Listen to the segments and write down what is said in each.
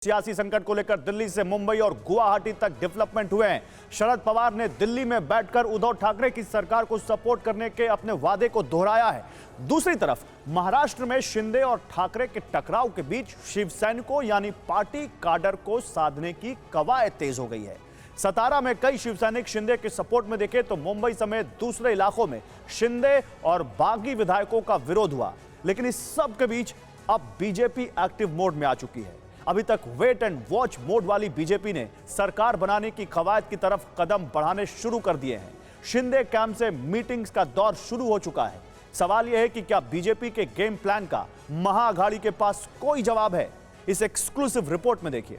सियासी संकट को लेकर दिल्ली से मुंबई और गुवाहाटी तक डेवलपमेंट हुए हैं। शरद पवार ने दिल्ली में बैठकर उद्धव ठाकरे की सरकार को सपोर्ट करने के अपने वादे को दोहराया है। दूसरी तरफ महाराष्ट्र में शिंदे और ठाकरे के टकराव के बीच शिवसैनिकों यानी पार्टी काडर को साधने की कवायद तेज हो गई है। सतारा में कई शिवसैनिक शिंदे के सपोर्ट में दिखे तो मुंबई समेत दूसरे इलाकों में शिंदे और बागी विधायकों का विरोध हुआ। लेकिन इस सब के बीच अब बीजेपी एक्टिव मोड में आ चुकी है। अभी तक वेट एंड वॉच मोड वाली बीजेपी ने सरकार बनाने की कवायद की तरफ कदम बढ़ाने शुरू कर दिए हैं। शिंदे कैंप से मीटिंग्स का दौर शुरू हो चुका है। सवाल यह है कि क्या बीजेपी के गेम प्लान का महाअघाड़ी के पास कोई जवाब है? इस एक्सक्लूसिव रिपोर्ट में देखिए।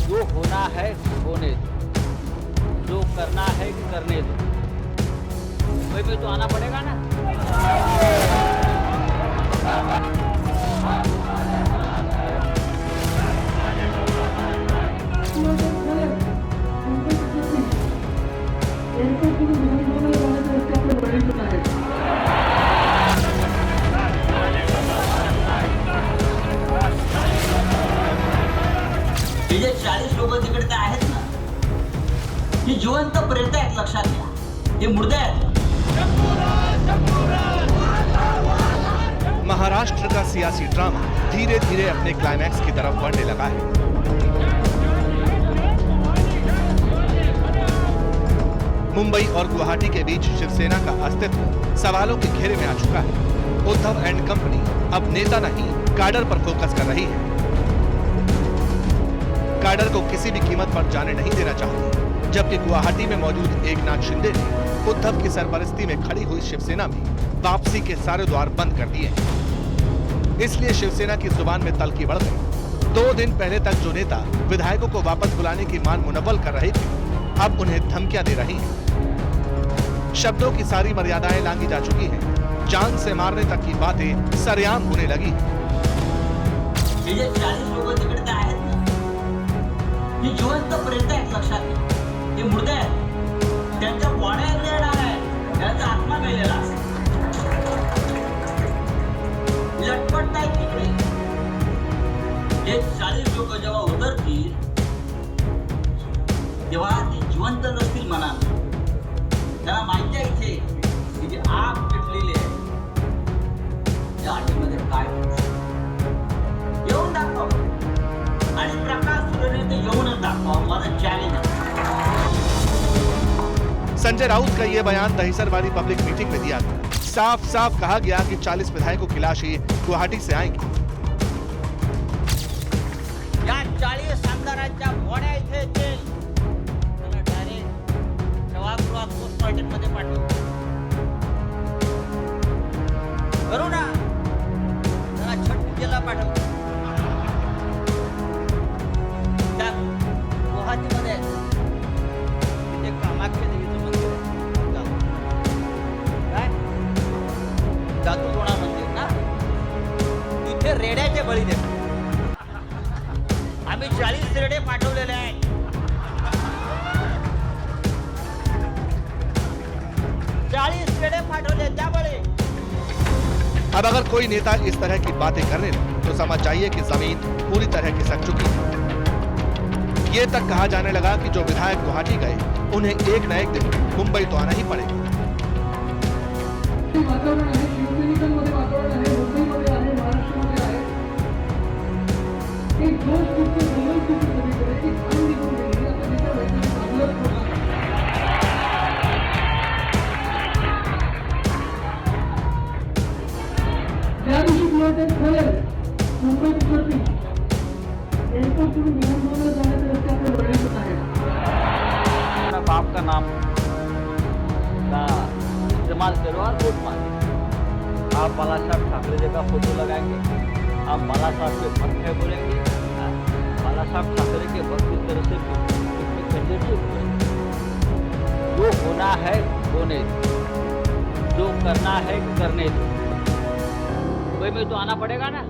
जो होना है होने दो, जो करना है करने दो, मुंबई में तो आना पड़ेगा ना। हे जे 40 लोक तिकडे आहेत ना, ही जिवंत प्रेत आहेत, लक्षात घ्या। हे मुर्दे आहेत। महाराष्ट्र का सियासी ड्रामा धीरे धीरे अपने क्लाइमैक्स की तरफ बढ़ने लगा है। मुंबई और गुवाहाटी के बीच शिवसेना का अस्तित्व सवालों के घेरे में आ चुका है। उद्धव एंड कंपनी अब नेता नहीं काडर पर फोकस कर रही है। काडर को किसी भी कीमत पर जाने नहीं देना चाहती, जबकि गुवाहाटी में मौजूद एकनाथ शिंदे ने उद्धव की सरपरस्ती में खड़ी हुई शिवसेना में वापसी के सारे द्वार बंद कर दिए हैं। इसलिए शिवसेना की जुबान में तलखी बढ़ गई। 2 दिन पहले तक जो नेता विधायकों को वापस बुलाने की मान मुनव्वल कर रहे थे, अब उन्हें धमकियां दे रही हैं। शब्दों की सारी मर्यादाएं लांघी जा चुकी हैं। जान से मारने तक की बातें सरेआम होने लगी। हे जे 40 लोक तिकडे आहेत ना, ही जिवंत प्रेत आहेत, लक्षात घ्या। हे मुर्दे आहेत। त्यांच्या बॉड्या येणार आहे, त्यांचा आत्मा गेलेला आहे। लटपटताय तिकडे। हे 40 लोक जेव्हा उतरतील तेव्हा ते जिवंत नसतील मनात। त्यांना माहिती आहे इथे जी आग पेटलेली आहे, त्या आगीमध्ये काय येऊन दाखव आणि प्रकाश सुरने ते येऊनच दाखव। माझं चॅलेंज आहे। संजय राउत का यह बयान दहिसर वाली पब्लिक मीटिंग में दिया गया। साफ साफ कहा गया कि 40 विधायकों की लाशें गुवाहाटी से आएंगी। या 40 आमदारांच्या बॉड्या इथे येतील, त्याला डायरेक्ट सभागृहात पोस्टमॉर्टम मध्ये पाठवू करू ना, त्याला छट पूजेला पाठवू। त्या गुवाहाटीमध्ये तिथे कामाख्या देवीचं मंदिर आहे, काय जादूटोणा मंदिर ना, तिथे रेड्याचे बळी देतात। आम्ही 40 रेडे पाठवलेले आहेत। 40 रेडे पाठवले त्यामुळे अब अगर कोई नेता इस तरह की बातें करने लगे तो समझ जाइए कि जमीन पूरी तरह खिसक चुकी है। ये तक कहा जाने लगा कि जो विधायक गुवाहाटी गए उन्हें एक न एक दिन मुंबई तो आना ही पड़ेगा। बाप का नाम का इस्तेमाल करो और वोट मांगे। आप बाला साहब ठाकरे जी का फोटो लगाएंगे, आप बाला साहब के भक्त है बोलेंगे, बाला साहब ठाकरे के भक्त की तरह से जो होना है होने दो, जो करना है करने दो, मुंबई में तो आना पड़ेगा ना।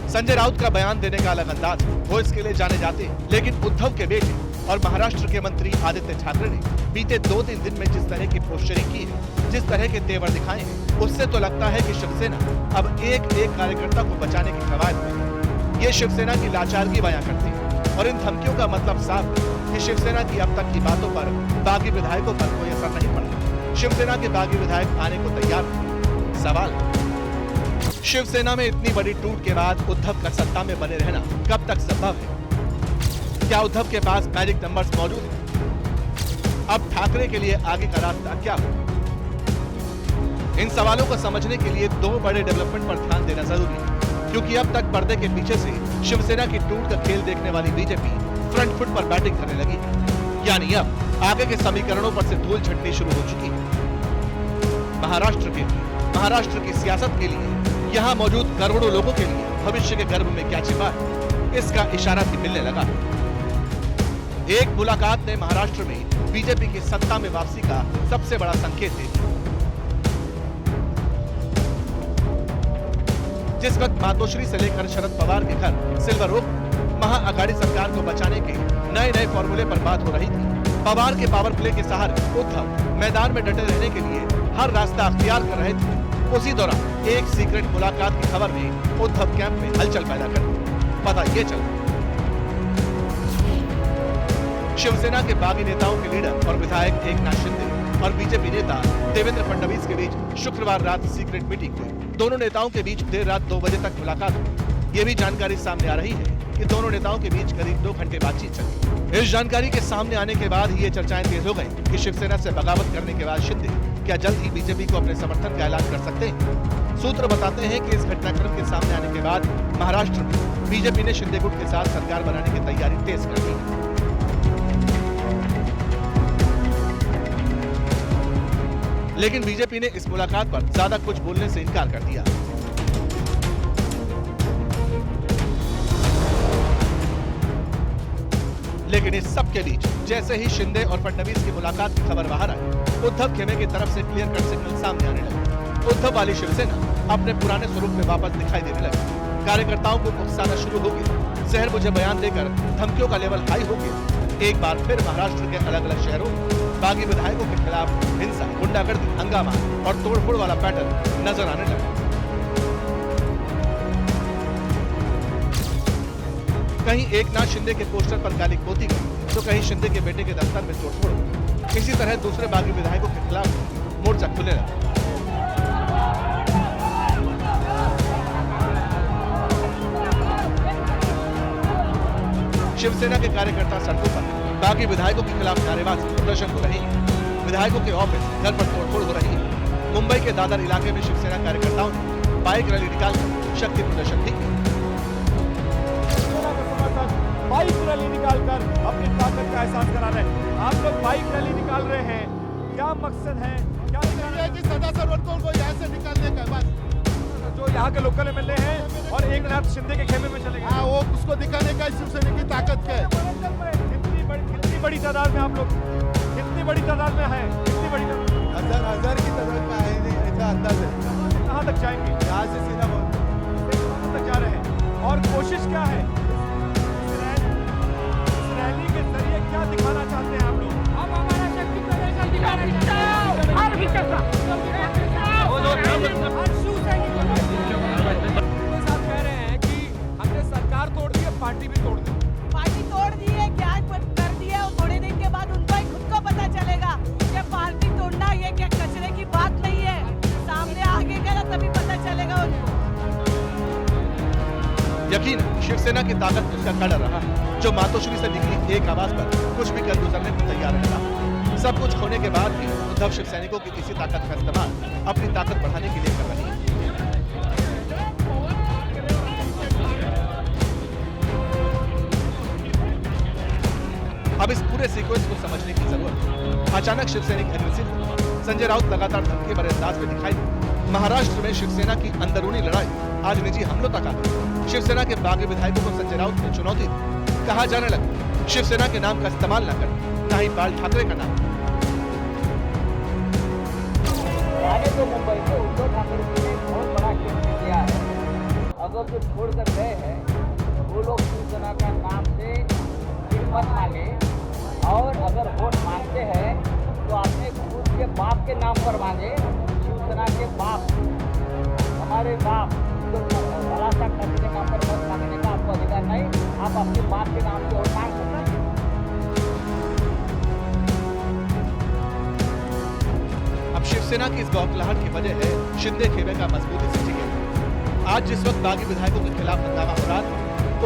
संजय राउत का बयान देने का अलग अंदाज, वो इसके लिए जाने जाते हैं, लेकिन उद्धव के बेटे और महाराष्ट्र के मंत्री आदित्य ठाकरे ने बीते 2-3 दिन में जिस तरह की पोस्टरिंग की है, जिस तरह के तेवर दिखाए हैं, उससे तो लगता है कि शिवसेना अब एक एक कार्यकर्ता को बचाने की कवायद में है। ये शिवसेना की लाचारगी बयां करती है और इन धमकियों का मतलब साफ है कि शिवसेना की अब तक की बातों पर बागी विधायकों पर कोई असर नहीं पड़ा। शिवसेना के बागी विधायक आने को तैयार हैं। सवाल, शिवसेना में इतनी बड़ी टूट के बाद उद्धव का सत्ता में बने रहना कब तक संभव है? क्या उद्धव के पास मैजिक नंबर्स मौजूद हैं? अब ठाकरे के लिए आगे का रास्ता क्या हो? इन सवालों को समझने के लिए 2 बड़े डेवलपमेंट पर ध्यान देना जरूरी है, क्योंकि अब तक पर्दे के पीछे से शिवसेना की टूट का खेल देखने वाली बीजेपी फ्रंट फुट पर बैटिंग करने लगी है। यानी अब आगे के समीकरणों पर से धूल छटनी शुरू हो चुकी है। महाराष्ट्र की सियासत के लिए, यहाँ मौजूद करोड़ों लोगों के लिए भविष्य के गर्भ में क्या छिपा है, इसका इशारा भी मिलने लगा है। एक मुलाकात ने महाराष्ट्र में बीजेपी की सत्ता में वापसी का सबसे बड़ा संकेत दे दिया। जिस वक्त मातोश्री से लेकर शरद पवार के घर सिल्वर ओक महाअघाड़ी सरकार को बचाने के नए फॉर्मूले पर बात हो रही थी, पवार के पावर प्ले के सहारे उद्धव मैदान में डटे रहने के लिए हर रास्ता अख्तियार कर रहे थे। उसी दौरान एक सीक्रेट मुलाकात की खबर ने उद्धव कैंप में हलचल पैदा कर दी। पता ये चला, शिवसेना के बागी नेताओं के लीडर और विधायक एकनाथ शिंदे और बीजेपी नेता देवेंद्र फडणवीस के बीच शुक्रवार रात सीक्रेट मीटिंग हुई। दोनों नेताओं के बीच देर रात 2 बजे तक मुलाकात हुई। ये भी जानकारी सामने आ रही है कि दोनों नेताओं के बीच करीब 2 घंटे बातचीत चली। इस जानकारी के सामने आने के बाद ही ये चर्चाएं तेज हो गई कि शिवसेना से बगावत करने के बाद शिंदे क्या जल्द ही बीजेपी को अपने समर्थन का ऐलान कर सकते हैं। सूत्र बताते हैं कि इस घटनाक्रम के सामने आने के बाद महाराष्ट्र में बीजेपी ने शिंदे गुट के साथ सरकार बनाने की तैयारी तेज कर दी है। लेकिन बीजेपी ने इस मुलाकात पर ज्यादा कुछ बोलने से इनकार कर दिया। लेकिन इस सब के बीच जैसे ही शिंदे और फडणवीस की मुलाकात की खबर बाहर आई, उद्धव खेमे की तरफ से क्लियर कट सिग्नल सामने आने लगे। उद्धव वाली शिवसेना अपने पुराने स्वरूप में वापस दिखाई देने लगी। कार्यकर्ताओं को उकसाना शुरू हो गया। जहर मुझे बयान देकर धमकियों का लेवल हाई हो गया। एक बार फिर महाराष्ट्र के अलग अलग शहरों में बागी विधायकों के खिलाफ हिंसा, गुंडागर्दी, हंगामा और तोड़फोड़ वाला पैटर्न नजर आने लगा। कहीं एकनाथ शिंदे के पोस्टर पर गाली पोती गई, तो कहीं शिंदे के बेटे के दफ्तर में तोड़फोड़। इसी तरह दूसरे बागी विधायकों के खिलाफ मोर्चा खुलने लगा। शिवसेना के कार्यकर्ता सड़कों पर बागी विधायकों के खिलाफ नारेबाजी, प्रदर्शन हो रही है। विधायकों के ऑफिस, घर पर तोड़फोड़ हो रही है। मुंबई के दादर इलाके में शिवसेना कार्यकर्ताओं ने बाइक रैली निकालकर शक्ति प्रदर्शन भी किया। बाइक रैली निकालकर अपनी ताकत का एहसास करा रहे हैं। आप लोग बाइक रैली निकाल रहे हैं, क्या मकसद है? क्या कि सदा सरवरकोल को यहाँ से निकालने का बस, जो यहाँ के लोकल एमएलए हैं और एकनाथ शिंदे के खेमे में चले गए। हाँ, वो उसको दिखाने का शिवसेना की ताकत क्या है। कितनी बड़ी तादाद में आप लोग, कितनी बड़ी तादाद में है? कितनी बड़ी तादाद? हजार की तादाद में आए नहीं, ऐसा अंदाज है। कहाँ तक जाएंगे? यहाँ से सीधा कहाँ तक जा रहे हैं और कोशिश क्या है? इस रैली के जरिए क्या दिखाना चाहते हैं आप लोग? हम हमारा शक्ति प्रदर्शन दिखा रहे हैं। हर विकल्प साथ कह रहे हैं कि हमने सरकार तोड़ दी है, पार्टी भी तोड़ दी। पार्टी तोड़ दी है, क्या कर दी है, और थोड़े दिन के बाद उनको ही खुद को पता चलेगा कि पार्टी तोड़ना ये क्या कचरे की बात नहीं है। सामने आगे गया तभी पता चलेगा उनको। यकीन शिवसेना की ताकत उसका कड़ा रहा है, जो मातोश्री से निकली एक आवाज पर कुछ भी कर गुजरने को तैयार रहता। सब कुछ होने के बाद भी उद्धव शिव सैनिकों की इसी ताकत का इस्तेमाल अपनी ताकत बढ़ाने के लिए कर रही है। अब इस पूरे सीक्वेंस को समझने की जरूरत है। अचानक शिवसैनिक एग्रेसिव हुए। संजय राउत लगातार धमकी भरे अंदाज में दिखाई दिए। महाराष्ट्र में शिवसेना की अंदरूनी लड़ाई आज निजी हमलों तक आ गई। शिवसेना के बागी विधायकों को संजय राउत ने चुनौती दी। कहा जाने लगा शिवसेना के नाम का इस्तेमाल न कर, न ही बाल ठाकरे का नाम। तो मुंबई में उद्धव ठाकरे जी ने बहुत बड़ा खेल किया है। अगर जो छोड़कर गए हैं वो लोग शिवसेना का नाम से मत मांगे, और अगर वोट मांगते हैं तो अपने खुद के बाप के नाम पर मांगे। शिवसेना के बाप, हमारे बाप, तो भला सा करने के नाम पर वोट मांगने का आपको अधिकार नहीं। आप अपने बाप के नाम से वोट मांग सकते हैं। अब शिवसेना की इस बौखलाहट की वजह है शिंदे खेमे का मजबूती से टिके। आज जिस वक्त बागी विधायकों के खिलाफ हंगामा हो रहा था,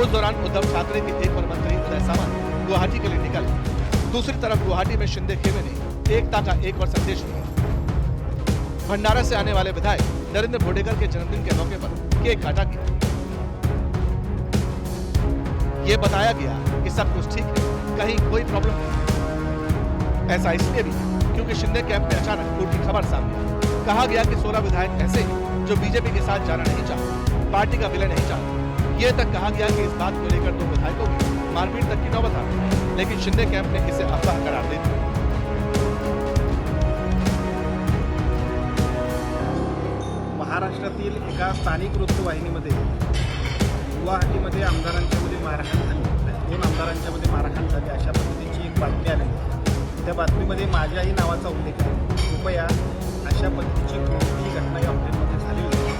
उस दौरान उद्धव ठाकरे के एक और मंत्री उदय सामंत गुवाहाटी के लिए निकल। दूसरी तरफ गुवाहाटी में शिंदे खेमे ने एकता का एक और संदेश दिया। भंडारा से आने वाले विधायक नरेंद्र भोडेकर के जन्मदिन के मौके पर केक काटा गया। ये बताया गया कि सब कुछ ठीक है, कहीं कोई प्रॉब्लम नहीं। ऐसा इसलिए भी क्योंकि शिंदे कैंप में अचानक टूटी खबर सामने आई। कहा गया कि 16 विधायक ऐसे हैं जो बीजेपी के साथ जाना नहीं चाहते, पार्टी का विलय नहीं चाहते। ये तक कहा गया कि इस बात को लेकर 2 विधायकों में मारपीट तक की नौबत आ गई, लेकिन शिंदे कैंप ने इसे अफवाह करार दे दिया। महाराष्ट्रातील एका स्थानिक वृत्तवाहिनीमध्ये गुवाहाटीमध्ये आमदारांच्यामध्ये मारहाण झाली, 2 आमदारांच्यामध्ये मारहाण झाली अशा पद्धतीची एक बातमी आलेली. त्या बातमीमध्ये माझ्याही नावाचा उल्लेख आहे. कृपया अशा पद्धतीची कोणतीही घटना या हॉटेलमध्ये झालेली नाही.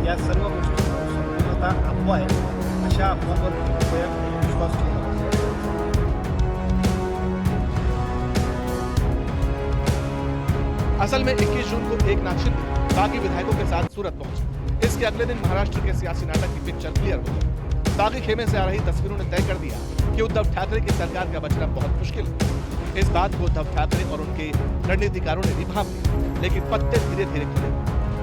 या सर्व गोष्टी संपूर्णतः अफवा आहेत. अशा अफवांवर कृपया विश्वास ठेवू नका. असल में 21 जून को एकनाथ शिंदे बागी विधायकों के साथ सूरत पहुंचे। इसके अगले दिन महाराष्ट्र के सियासी नाटक की पिक्चर क्लियर हो गई। बागी खेमे से आ रही तस्वीरों ने तय कर दिया कि उद्धव ठाकरे की सरकार का बचना बहुत मुश्किल है। इस बात को उद्धव ठाकरे और उनके रणनीतिकारों ने भी भांप लिया, लेकिन पत्ते धीरे धीरे खुले।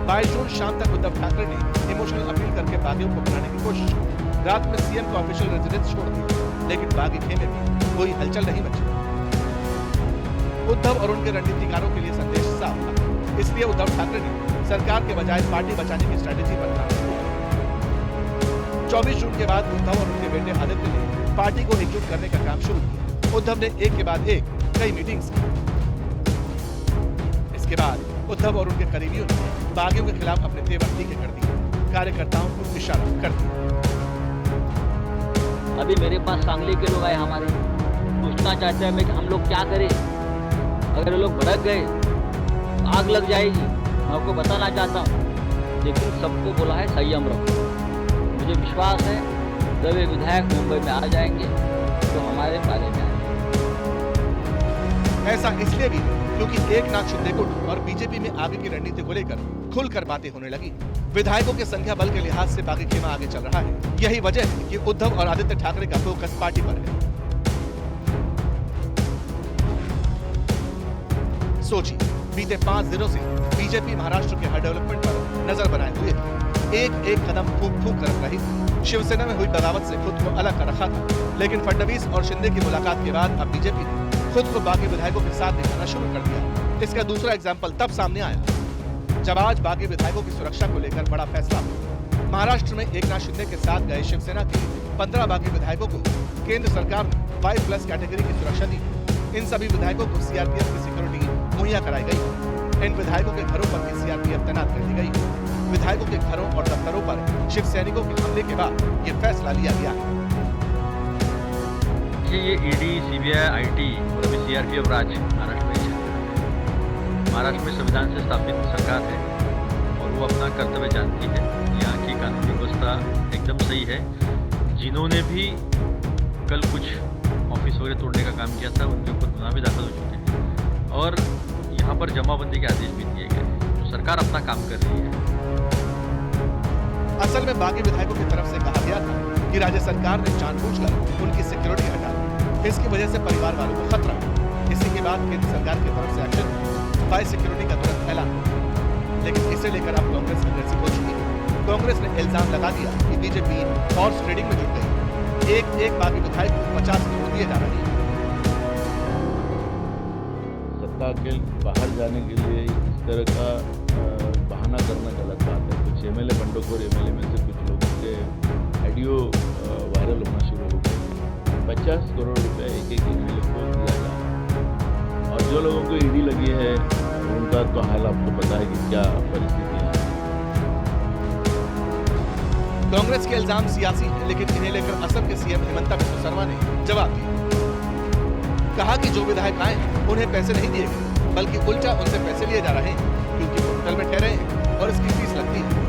22 जून शाम तक उद्धव ठाकरे ने इमोशनल अपील करके बागियों को मनाने की कोशिश की। रात में सीएम का ऑफिशियल रेजिडेंस छोड़ दिया, लेकिन बागी खेमे में कोई हलचल नहीं मची। उद्धव और उनके रणनीतिकारों के लिए संदेश साफ था, इसलिए उद्धव ठाकरे ने सरकार के बजाय पार्टी बचाने की स्ट्रेटेजी पर काम शुरू किया। 24 जून के बाद उद्धव और उनके बेटे आदित्य ने पार्टी को एकजुट करने का काम शुरू किया। उद्धव ने एक के बाद एक कई मीटिंग्स की। इसके बाद उद्धव और उनके करीबियों ने बागियों के खिलाफ अपने तेवर तीखे कर दिए, कार्यकर्ताओं को इशारा कर दिया। अभी मेरे पास सांगली के लोग आए, हमारे पूछना चाहते हैं कि हम लोग क्या करें। अगर वो लोग भड़क गए आग लग जाएगी, मैं आपको बताना चाहता हूँ। लेकिन सबको बोला है संयम रखो। मुझे विश्वास है जब ये विधायक मुंबई में आ जाएंगे तो हमारे बारे में आएंगे। ऐसा इसलिए भी क्योंकि एकनाथ शिंदे गुट और बीजेपी में आगे की रणनीति को लेकर खुलकर बातें होने लगी। विधायकों के संख्या बल के लिहाज से बागी खेमा आगे चल रहा है। यही वजह है कि उद्धव और आदित्य ठाकरे का फोकस पार्टी पर है। सोचिए, बीते 5 दिनों से बीजेपी महाराष्ट्र के हर डेवलपमेंट पर नजर बनाए हुए थी। एक एक कदम फूंक फूंक कर रख रही थी। शिवसेना में हुई बगावत से खुद को अलग कर रखा था, लेकिन फडणवीस और शिंदे की मुलाकात के बाद अब बीजेपी ने खुद को बागी विधायकों के साथ दिखाना शुरू कर दिया। इसका दूसरा एग्जाम्पल तब सामने आया जब आज बागी विधायकों की सुरक्षा को लेकर बड़ा फैसला हुआ। महाराष्ट्र में एकनाथ शिंदे के साथ गए शिवसेना के 15 बागी विधायकों को केंद्र सरकार ने 5+ कैटेगरी की सुरक्षा दी। इन सभी विधायकों को सीआरपीएफ की सिक्योरिटी मुहैया कराई गई। इन विधायकों के घरों पर भी सीआरपीएफ तैनात कर दी गई। विधायकों के घरों और दफ्तरों पर शिव सैनिकों के हमले के बाद ये फैसला लिया गया है। ये ईडी, सीबीआई, आईटी और अभी सीआरपीएफ राज महाराष्ट्र में चल रहा है। महाराष्ट्र में संविधान से स्थापित सरकार है और वो अपना कर्तव्य जानती है। यहाँ की कानून व्यवस्था एकदम सही है। जिन्होंने भी कल कुछ ऑफिस वगैरह तोड़ने का काम किया था उनके ऊपर गुनाह भी दाखिल हो चुके हैं और यहाँ पर जमाबंदी के आदेश भी दिए गए। तो सरकार अपना काम कर रही है। असल में बागी विधायकों की तरफ से कहा गया था कि राज्य सरकार ने जानबूझकर उनकी सिक्योरिटी हटा दी। इसकी वजह से परिवार वालों को खतरा है। इसी के बाद केंद्र सरकार की तरफ से एक्शन 5 सिक्योरिटी का तुरंत ऐलान हुआ। लेकिन इसे लेकर अब कांग्रेस अग्रेसिव हो चुकी है। कांग्रेस ने इल्जाम लगा दिया कि बीजेपी हॉर्स ट्रेडिंग में जुट गई। एक बागी विधायक को 50 करोड़ दिए जा रहे हैं। सत्ता के बाहर जाने के लिए इस तरह का बहाना करना गलत बात है। कुछ एमएलए बंडखोर एमएलए में से कुछ लोगों के ऑडियो वायरल होना शुरू हो गए। 50 करोड़ रुपए एक एमएलए को दिया जा रहा है और जो लोगों को ईडी लगी है उनका तो हाल आपको पता है कि क्या परिस्थिति है। कांग्रेस के इल्जाम सियासी है, लेकिन इन्हें लेकर असम के सीएम हिमंता बिस्वा शर्मा ने जवाब दिया। कहा कि जो विधायक आए उन्हें पैसे नहीं दिए गए, बल्कि उल्टा उनसे पैसे लिए जा रहे हैं क्योंकि वो होटल में ठहरे हैं और इसकी फीस लगती है।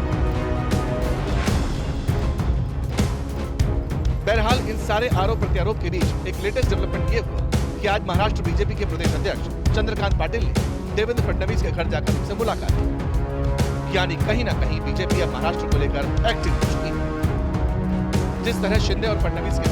बहरहाल इन सारे आरोप प्रत्यारोप के बीच एक लेटेस्ट डेवलपमेंट ये हुआ कि आज महाराष्ट्र बीजेपी के प्रदेश अध्यक्ष चंद्रकांत पाटिल ने देवेंद्र फडणवीस के घर जाकर उनसे मुलाकात की। यानी कहीं ना कहीं बीजेपी अब महाराष्ट्र को लेकर एक्टिव हो चुकी है। जिस तरह शिंदे और फडणवीस की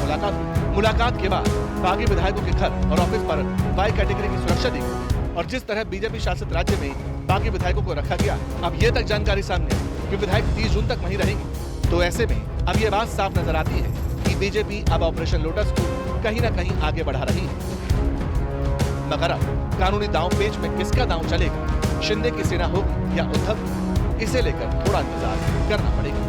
मुलाकात के बाद बागी विधायकों के घर और ऑफिस पर वाई कैटेगरी की सुरक्षा दी गई और जिस तरह बीजेपी शासित राज्य में बागी विधायकों को रखा गया, अब ये तक जानकारी सामने आई कि विधायक 30 जून तक वहीं रहेंगे। तो ऐसे में अब ये बात साफ नजर आती है कि बीजेपी अब ऑपरेशन लोटस को कहीं ना कहीं आगे बढ़ा रही है। मगर अब कानूनी दांव पेच में किसका दांव चलेगा, शिंदे की सेना होगी या उद्धव, इसे लेकर थोड़ा इंतजार करना पड़ेगा।